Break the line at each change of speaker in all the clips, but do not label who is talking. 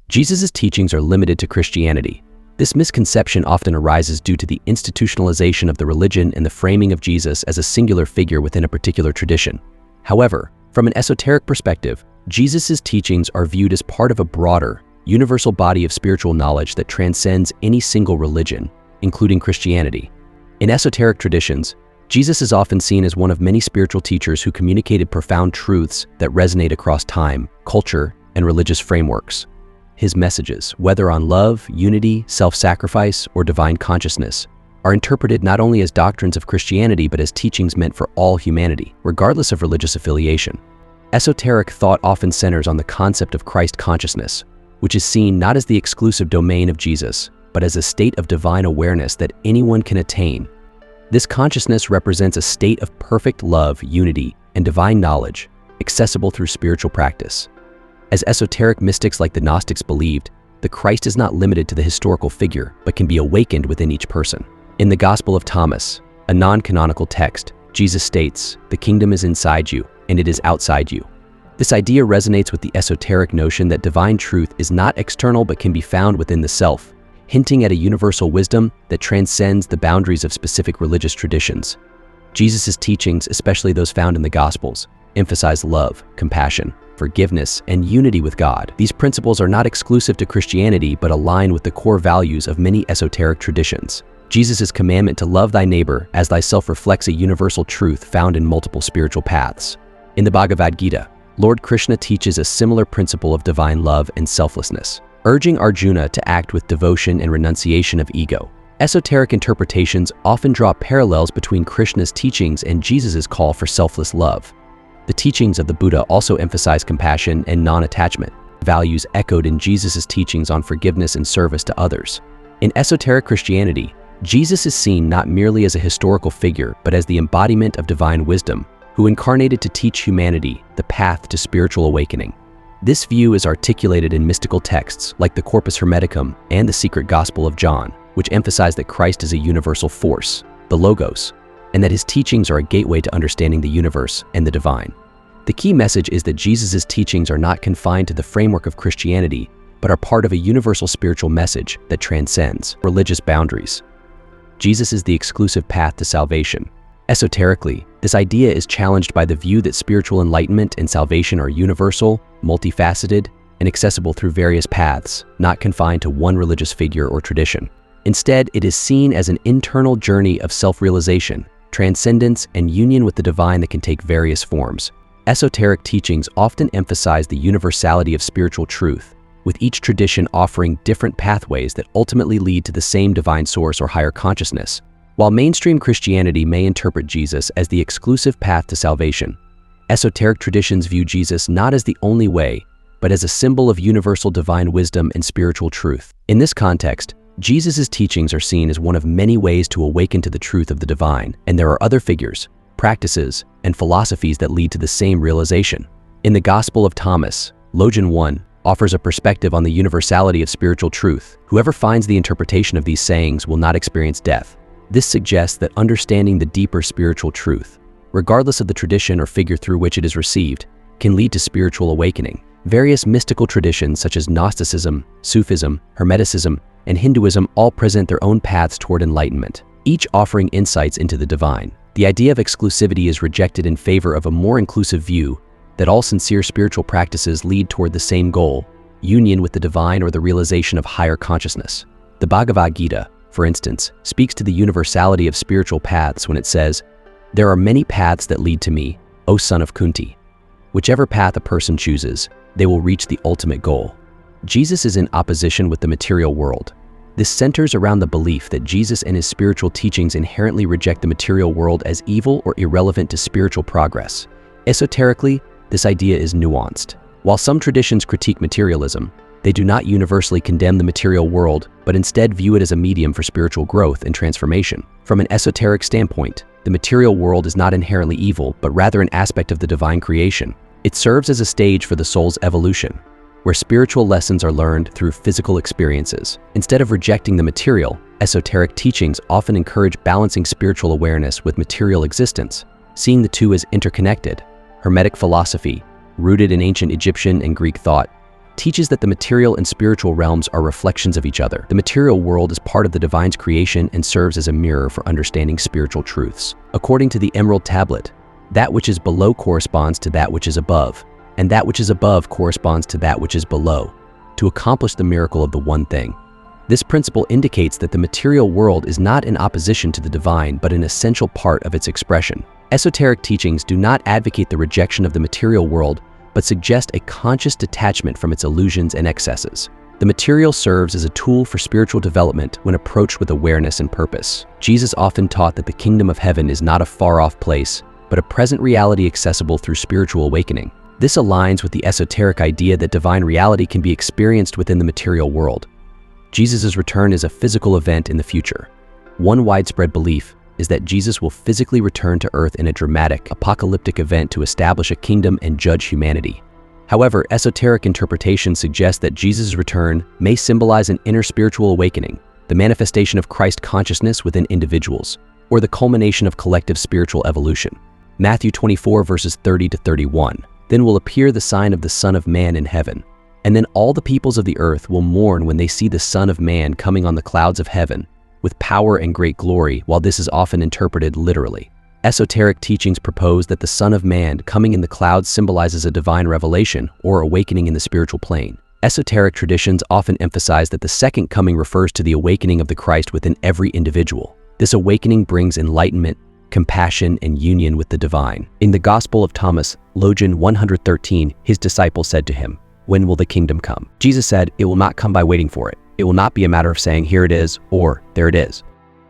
Jesus' teachings are limited to Christianity. This misconception often arises due to the institutionalization of the religion and the framing of Jesus as a singular figure within a particular tradition. However, from an esoteric perspective, Jesus' teachings are viewed as part of a broader, universal body of spiritual knowledge that transcends any single religion, including Christianity. In esoteric traditions, Jesus is often seen as one of many spiritual teachers who communicated profound truths that resonate across time, culture, and religious frameworks. His messages, whether on love, unity, self-sacrifice, or divine consciousness, are interpreted not only as doctrines of Christianity but as teachings meant for all humanity, regardless of religious affiliation. Esoteric thought often centers on the concept of Christ consciousness, which is seen not as the exclusive domain of Jesus, but as a state of divine awareness that anyone can attain. This consciousness represents a state of perfect love, unity, and divine knowledge, accessible through spiritual practice. As esoteric mystics like the Gnostics believed, the Christ is not limited to the historical figure, but can be awakened within each person. In the Gospel of Thomas, a non-canonical text, Jesus states, "The kingdom is inside you, and it is outside you." This idea resonates with the esoteric notion that divine truth is not external but can be found within the self, hinting at a universal wisdom that transcends the boundaries of specific religious traditions. Jesus' teachings, especially those found in the Gospels, emphasize love, compassion, forgiveness, and unity with God. These principles are not exclusive to Christianity but align with the core values of many esoteric traditions. Jesus' commandment to love thy neighbor as thyself reflects a universal truth found in multiple spiritual paths. In the Bhagavad Gita, Lord Krishna teaches a similar principle of divine love and selflessness, urging Arjuna to act with devotion and renunciation of ego. Esoteric interpretations often draw parallels between Krishna's teachings and Jesus' call for selfless love. The teachings of the Buddha also emphasize compassion and non-attachment, values echoed in Jesus' teachings on forgiveness and service to others. In esoteric Christianity, Jesus is seen not merely as a historical figure, but as the embodiment of divine wisdom, who incarnated to teach humanity the path to spiritual awakening. This view is articulated in mystical texts like the Corpus Hermeticum and the Secret Gospel of John, which emphasize that Christ is a universal force, the Logos, and that his teachings are a gateway to understanding the universe and the divine. The key message is that Jesus' teachings are not confined to the framework of Christianity, but are part of a universal spiritual message that transcends religious boundaries. Jesus is the exclusive path to salvation. Esoterically, this idea is challenged by the view that spiritual enlightenment and salvation are universal, multifaceted, and accessible through various paths, not confined to one religious figure or tradition. Instead, it is seen as an internal journey of self-realization, transcendence, and union with the divine that can take various forms. Esoteric teachings often emphasize the universality of spiritual truth, with each tradition offering different pathways that ultimately lead to the same divine source or higher consciousness. While mainstream Christianity may interpret Jesus as the exclusive path to salvation, esoteric traditions view Jesus not as the only way, but as a symbol of universal divine wisdom and spiritual truth. In this context, Jesus' teachings are seen as one of many ways to awaken to the truth of the divine, and there are other figures, practices, and philosophies that lead to the same realization. In the Gospel of Thomas, Logian 1 offers a perspective on the universality of spiritual truth. Whoever finds the interpretation of these sayings will not experience death. This suggests that understanding the deeper spiritual truth, regardless of the tradition or figure through which it is received, can lead to spiritual awakening. Various mystical traditions such as Gnosticism, Sufism, Hermeticism, and Hinduism all present their own paths toward enlightenment, each offering insights into the divine. The idea of exclusivity is rejected in favor of a more inclusive view that all sincere spiritual practices lead toward the same goal, union with the divine or the realization of higher consciousness. The Bhagavad Gita, for instance, speaks to the universality of spiritual paths when it says, "There are many paths that lead to me, O son of Kunti. Whichever path a person chooses, they will reach the ultimate goal." Jesus is in opposition with the material world. This centers around the belief that Jesus and his spiritual teachings inherently reject the material world as evil or irrelevant to spiritual progress. Esoterically, this idea is nuanced. While some traditions critique materialism, they do not universally condemn the material world, but instead view it as a medium for spiritual growth and transformation. From an esoteric standpoint, the material world is not inherently evil, but rather an aspect of the divine creation. It serves as a stage for the soul's evolution, where spiritual lessons are learned through physical experiences. Instead of rejecting the material, esoteric teachings often encourage balancing spiritual awareness with material existence, seeing the two as interconnected. Hermetic philosophy, rooted in ancient Egyptian and Greek thought, teaches that the material and spiritual realms are reflections of each other. The material world is part of the divine's creation and serves as a mirror for understanding spiritual truths. According to the Emerald Tablet, that which is below corresponds to that which is above, and that which is above corresponds to that which is below, to accomplish the miracle of the one thing. This principle indicates that the material world is not in opposition to the divine, but an essential part of its expression. Esoteric teachings do not advocate the rejection of the material world, but suggest a conscious detachment from its illusions and excesses. The material serves as a tool for spiritual development when approached with awareness and purpose. Jesus often taught that the kingdom of heaven is not a far-off place, but a present reality accessible through spiritual awakening. This aligns with the esoteric idea that divine reality can be experienced within the material world. Jesus' return is a physical event in the future. One widespread belief is that Jesus will physically return to Earth in a dramatic, apocalyptic event to establish a kingdom and judge humanity. However, esoteric interpretations suggest that Jesus' return may symbolize an inner spiritual awakening, the manifestation of Christ consciousness within individuals, or the culmination of collective spiritual evolution. Matthew 24 verses 30 to 31. Then will appear the sign of the Son of Man in heaven, and then all the peoples of the earth will mourn when they see the Son of Man coming on the clouds of heaven, with power and great glory. While this is often interpreted literally, esoteric teachings propose that the Son of Man coming in the clouds symbolizes a divine revelation or awakening in the spiritual plane. Esoteric traditions often emphasize that the second coming refers to the awakening of the Christ within every individual. This awakening brings enlightenment, compassion, and union with the divine. In the Gospel of Thomas, Logan 113, his disciples said to him, "When will the kingdom come?" Jesus said, "It will not come by waiting for it. It will not be a matter of saying, 'Here it is,' or 'There it is.'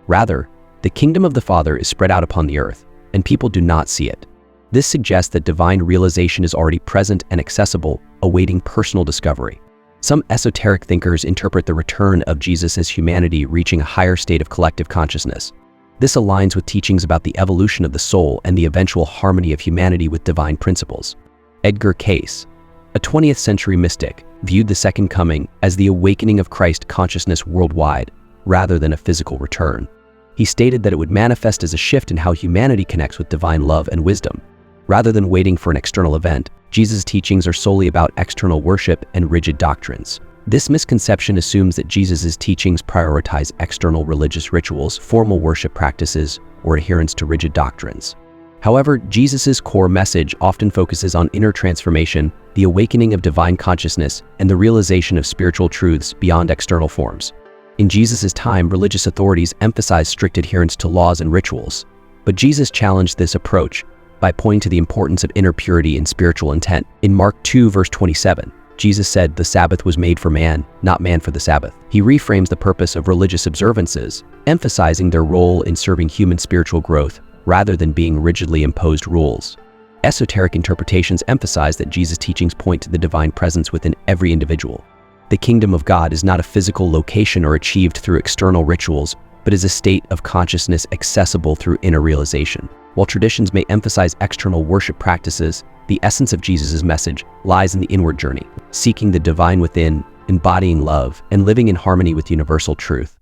Rather, the kingdom of the Father is spread out upon the earth, and people do not see it." This suggests that divine realization is already present and accessible, awaiting personal discovery. Some esoteric thinkers interpret the return of Jesus as humanity reaching a higher state of collective consciousness. This aligns with teachings about the evolution of the soul and the eventual harmony of humanity with divine principles. Edgar Cayce, a 20th century mystic, viewed the second coming as the awakening of Christ consciousness worldwide, rather than a physical return. He stated that it would manifest as a shift in how humanity connects with divine love and wisdom. Rather than waiting for an external event, Jesus' teachings are solely about external worship and rigid doctrines. This misconception assumes that Jesus' teachings prioritize external religious rituals, formal worship practices, or adherence to rigid doctrines. However, Jesus' core message often focuses on inner transformation, the awakening of divine consciousness, and the realization of spiritual truths beyond external forms. In Jesus' time, religious authorities emphasized strict adherence to laws and rituals, but Jesus challenged this approach by pointing to the importance of inner purity and spiritual intent. In Mark 2 verse 27, Jesus said, "The Sabbath was made for man, not man for the Sabbath." He reframes the purpose of religious observances, emphasizing their role in serving human spiritual growth rather than being rigidly imposed rules. Esoteric interpretations emphasize that Jesus' teachings point to the divine presence within every individual. The kingdom of God is not a physical location or achieved through external rituals, but is a state of consciousness accessible through inner realization. While traditions may emphasize external worship practices, the essence of Jesus' message lies in the inward journey, seeking the divine within, embodying love, and living in harmony with universal truth.